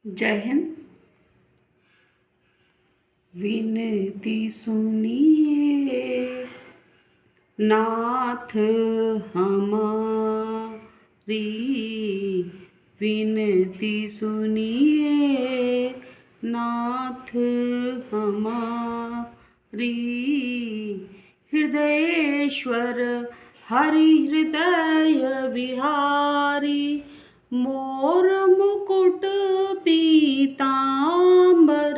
जय हिंद। विनती सुनिए नाथ हमारी, विनती सुनिए नाथ हमारी। हृदयेश्वर हरि हृदय विहारी, मोर मुकुट पीतांबर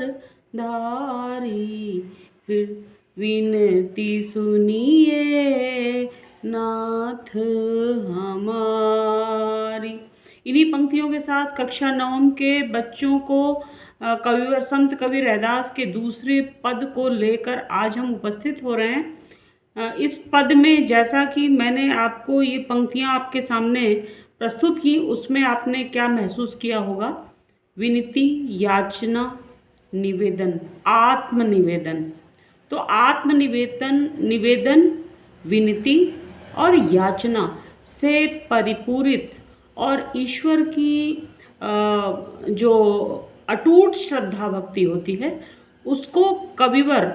धारी। विनती सुनिए नाथ हमारी। इन्हीं पंक्तियों के साथ कक्षा नवम के बच्चों को कविवर संत कवि रैदास के दूसरे पद को लेकर आज हम उपस्थित हो रहे हैं। इस पद में जैसा कि मैंने आपको ये पंक्तियां आपके सामने प्रस्तुत की, उसमें आपने क्या महसूस किया होगा? विनती, याचना, निवेदन, आत्मनिवेदन। तो निवेदन, विनती और याचना से परिपूरित और ईश्वर की जो अटूट श्रद्धा भक्ति होती है, उसको कविवर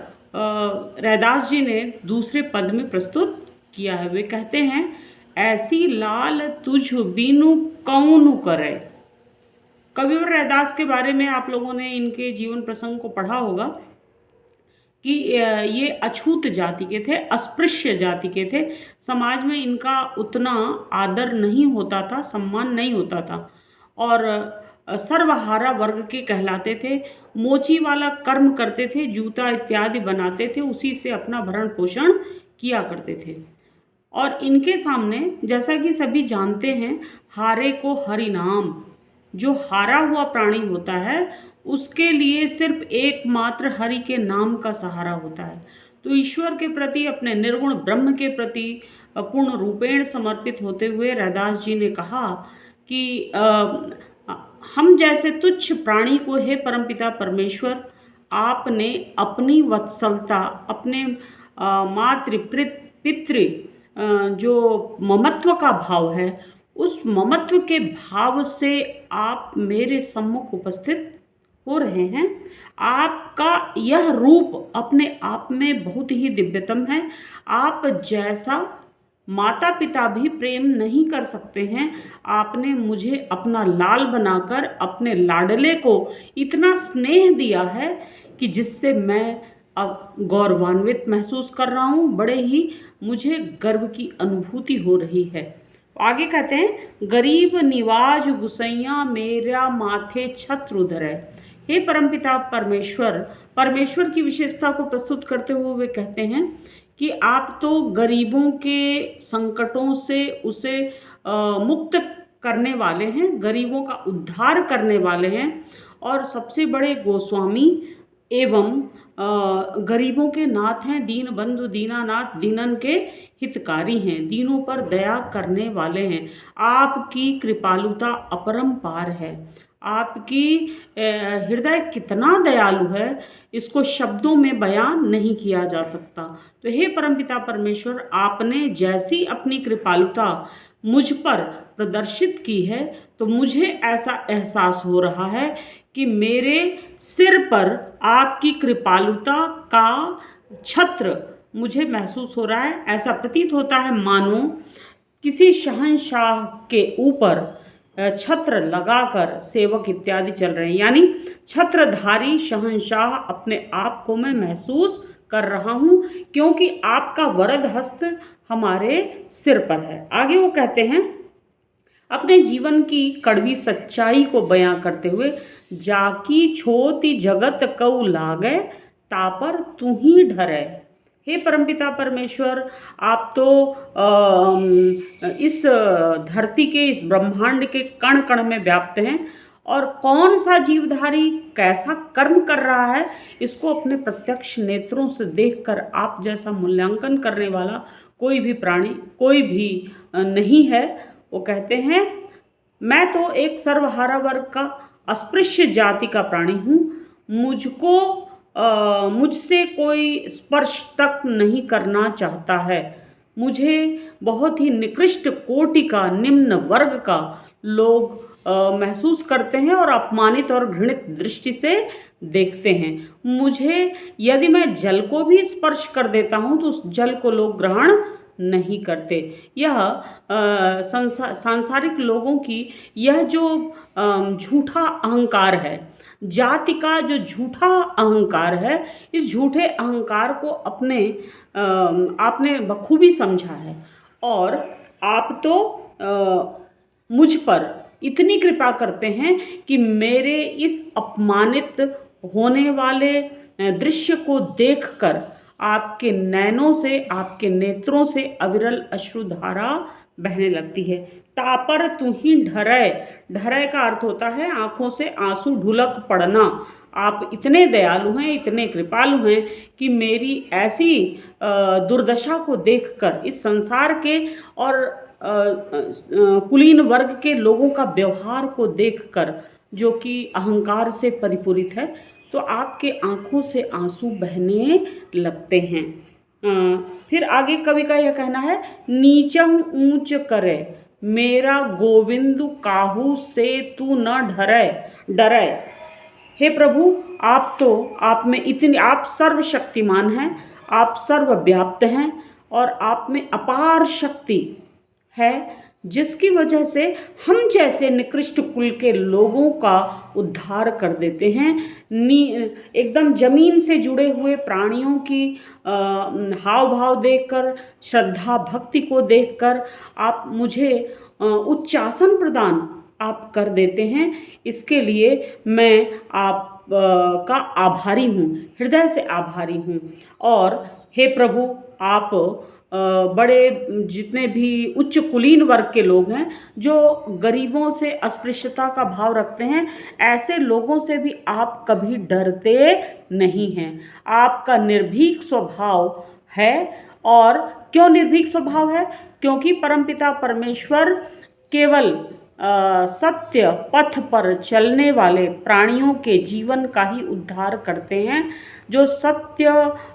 रैदास जी ने दूसरे पद में प्रस्तुत किया है। वे कहते हैं, ऐसी लाल तुझ बीनु कौन करे। कविवर रैदास के बारे में आप लोगों ने इनके जीवन प्रसंग को पढ़ा होगा कि ये अछूत जाति के थे, अस्पृश्य जाति के थे। समाज में इनका उतना आदर नहीं होता था, सम्मान नहीं होता था और सर्वहारा वर्ग के कहलाते थे। मोची वाला कर्म करते थे, जूता इत्यादि बनाते थे, उसी से अपना भरण पोषण किया करते थे। और इनके सामने, जैसा कि सभी जानते हैं, हारे को हरि नाम, जो हारा हुआ प्राणी होता है उसके लिए सिर्फ एकमात्र हरि के नाम का सहारा होता है। तो ईश्वर के प्रति, अपने निर्गुण ब्रह्म के प्रति पूर्ण रूपेण समर्पित होते हुए रैदास जी ने कहा कि हम जैसे तुच्छ प्राणी को हे परमपिता परमेश्वर, आपने अपनी वत्सलता, अपने मातृ पितृ जो ममत्व का भाव है, उस ममत्व के भाव से आप मेरे सम्मुख उपस्थित हो रहे हैं। आपका यह रूप अपने आप में बहुत ही दिव्यतम है। आप जैसा माता पिता भी प्रेम नहीं कर सकते हैं, आपने मुझे अपना लाल बनाकर अपने लाडले को इतना स्नेह दिया है कि जिससे मैं अब गौरवान्वित महसूस कर रहा हूँ। बड़े ही मुझे गर्व की अनुभूति हो रही है। आगे कहते हैं, गरीब निवाज गुसैया मेरा माथे छत्र उधरै। हे परमपिता परमेश्वर, परमेश्वर की विशेषता को प्रस्तुत करते हुए वे कहते हैं कि आप तो गरीबों के संकटों से उसे मुक्त करने वाले हैं, गरीबों का उद्धार करने वाले हैं और सबसे बड़े गोस्वामी एवं गरीबों के नाथ हैं। दीन बंधु दीनानाथ, दीनन के हितकारी हैं, दीनों पर दया करने वाले हैं। आपकी कृपालुता अपरंपार है। आपकी हृदय कितना दयालु है, इसको शब्दों में बयान नहीं किया जा सकता। तो हे परमपिता परमेश्वर, आपने जैसी अपनी कृपालुता मुझ पर प्रदर्शित की है, तो मुझे ऐसा एहसास हो रहा है कि मेरे सिर पर आपकी कृपालुता का छत्र मुझे महसूस हो रहा है। ऐसा प्रतीत होता है मानो किसी शहंशाह के ऊपर छत्र लगाकर सेवक इत्यादि चल रहे हैं, यानी छत्रधारी शहंशाह अपने आप को मैं महसूस कर रहा हूँ, क्योंकि आपका वरद हस्त हमारे सिर पर है। आगे वो कहते हैं, अपने जीवन की कड़वी सच्चाई को बयां करते हुए, जाकी छोति जगत कऊ लागे तापर तू ही डरे। हे परमपिता परमेश्वर, आप तो इस धरती के, इस ब्रह्मांड के कण कण में व्याप्त हैं और कौन सा जीवधारी कैसा कर्म कर रहा है, इसको अपने प्रत्यक्ष नेत्रों से देखकर आप जैसा मूल्यांकन करने वाला कोई भी प्राणी, कोई भी नहीं है। वो कहते हैं, मैं तो एक सर्वहारा वर्ग का अस्पृश्य जाति का प्राणी हूँ, मुझसे कोई स्पर्श तक नहीं करना चाहता है। मुझे बहुत ही निकृष्ट कोटि का, निम्न वर्ग का लोग महसूस करते हैं और अपमानित और घृणित दृष्टि से देखते हैं। मुझे यदि मैं जल को भी स्पर्श कर देता हूँ तो उस जल को लोग ग्रहण नहीं करते। यह सांसारिक लोगों की यह जो झूठा अहंकार है, जाति का जो झूठा अहंकार है, इस झूठे अहंकार को आपने बखूबी समझा है। और आप तो मुझ पर इतनी कृपा करते हैं कि मेरे इस अपमानित होने वाले दृश्य को देखकर आपके नैनों से, आपके नेत्रों से अविरल अश्रुधारा बहने लगती है। तापर तू ही ढरय, ढरय का अर्थ होता है आंखों से आंसू ढुलक पड़ना। आप इतने दयालु हैं, इतने कृपालु हैं कि मेरी ऐसी दुर्दशा को देखकर, इस संसार के और कुलीन वर्ग के लोगों का व्यवहार को देखकर, जो कि अहंकार से परिपूरित है, तो आपके आंखों से आंसू बहने लगते हैं। फिर आगे कवि का यह कहना है, नीचहु ऊंच करे मेरा गोविंदु काहू से तू न डरे। हे प्रभु, आप सर्वशक्तिमान हैं, आप सर्वव्याप्त हैं और आप में अपार शक्ति है, जिसकी वजह से हम जैसे निकृष्ट कुल के लोगों का उद्धार कर देते हैं। एकदम जमीन से जुड़े हुए प्राणियों की हाव भाव देखकर, श्रद्धा भक्ति को देखकर आप मुझे उच्चासन प्रदान आप कर देते हैं। इसके लिए मैं आप का आभारी हूँ, हृदय से आभारी हूँ। और हे प्रभु, आप बड़े जितने भी उच्च कुलीन वर्ग के लोग हैं, जो गरीबों से अस्पृश्यता का भाव रखते हैं, ऐसे लोगों से भी आप कभी डरते नहीं हैं। आपका निर्भीक स्वभाव है। और क्यों निर्भीक स्वभाव है? क्योंकि परमपिता परमेश्वर केवल सत्य पथ पर चलने वाले प्राणियों के जीवन का ही उद्धार करते हैं। जो सत्य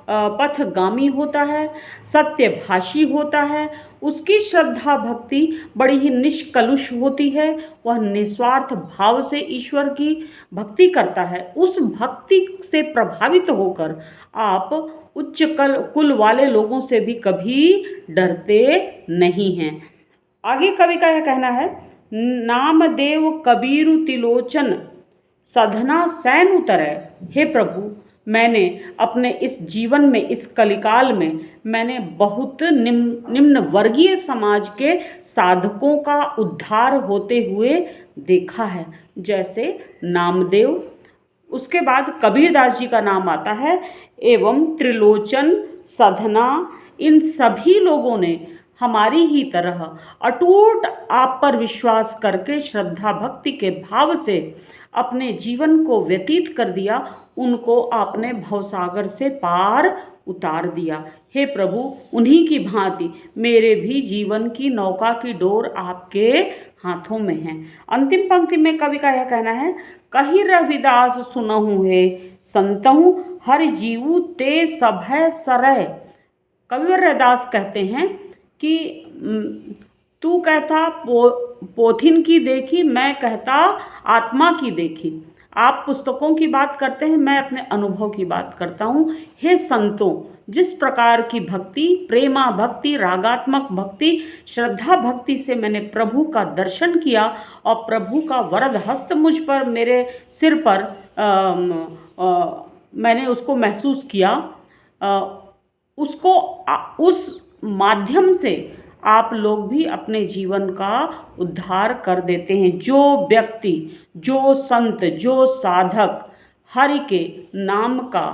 पथगामी होता है, सत्यभाषी होता है, उसकी श्रद्धा भक्ति बड़ी ही निष्कलुष होती है। वह निस्वार्थ भाव से ईश्वर की भक्ति करता है। उस भक्ति से प्रभावित होकर आप उच्च कुल वाले लोगों से भी कभी डरते नहीं हैं। आगे कवि का यह कहना है, नामदेव कबीरु तिलोचन साधना सैन उतरै। हे प्रभु, मैंने अपने इस जीवन में, इस कलिकाल में, मैंने बहुत निम्न वर्गीय समाज के साधकों का उद्धार होते हुए देखा है, जैसे नामदेव, उसके बाद कबीरदास जी का नाम आता है, एवं त्रिलोचन, साधना, इन सभी लोगों ने हमारी ही तरह अटूट आप पर विश्वास करके श्रद्धा भक्ति के भाव से अपने जीवन को व्यतीत कर दिया। उनको आपने भवसागर से पार उतार दिया। हे प्रभु, उन्हीं की भांति मेरे भी जीवन की नौका की डोर आपके हाथों में है। अंतिम पंक्ति में कवि का यह कहना है, कही रविदास सुनहु है संतहु हर जीवु ते सभय सरय। कविवर रविदास कहते हैं कि तू कहता पोथिन की देखी, मैं कहता आत्मा की देखी। आप पुस्तकों की बात करते हैं, मैं अपने अनुभव की बात करता हूँ। हे संतों, जिस प्रकार की भक्ति, प्रेमा भक्ति, रागात्मक भक्ति, श्रद्धा भक्ति से मैंने प्रभु का दर्शन किया और प्रभु का वरद हस्त मुझ पर, मेरे सिर पर मैंने उसको महसूस किया, उस माध्यम से आप लोग भी अपने जीवन का उद्धार कर देते हैं। जो व्यक्ति, जो संत, जो साधक हरि के नाम का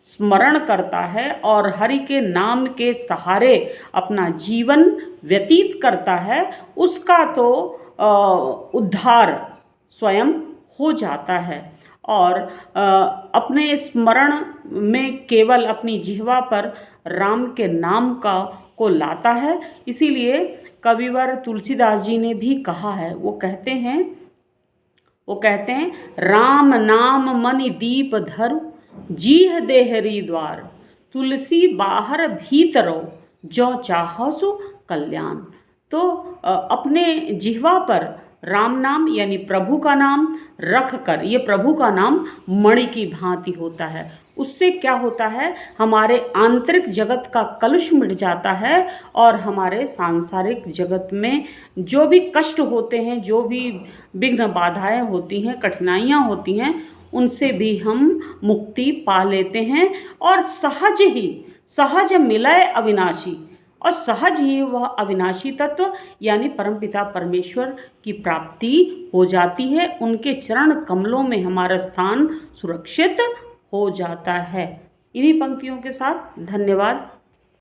स्मरण करता है और हरि के नाम के सहारे अपना जीवन व्यतीत करता है, उसका तो उद्धार स्वयं हो जाता है। और अपने स्मरण में केवल अपनी जिह्वा पर राम के नाम को लाता है। इसीलिए कविवर तुलसीदास जी ने भी कहा है, वो कहते हैं राम नाम मनि दीप धरु जीह देहरी द्वार, तुलसी बाहर भीतरो जो चाहसु कल्याण। तो अपने जिह्वा पर राम नाम यानी प्रभु का नाम रख कर, ये प्रभु का नाम मणि की भांति होता है। उससे क्या होता है, हमारे आंतरिक जगत का कलुष मिट जाता है और हमारे सांसारिक जगत में जो भी कष्ट होते हैं, जो भी विघ्न बाधाएं होती हैं, कठिनाइयाँ होती हैं, उनसे भी हम मुक्ति पा लेते हैं और सहज मिलय अविनाशी, और सहज ही वह अविनाशी तत्व यानी परमपिता परमेश्वर की प्राप्ति हो जाती है। उनके चरण कमलों में हमारा स्थान सुरक्षित हो जाता है। इन्हीं पंक्तियों के साथ धन्यवाद।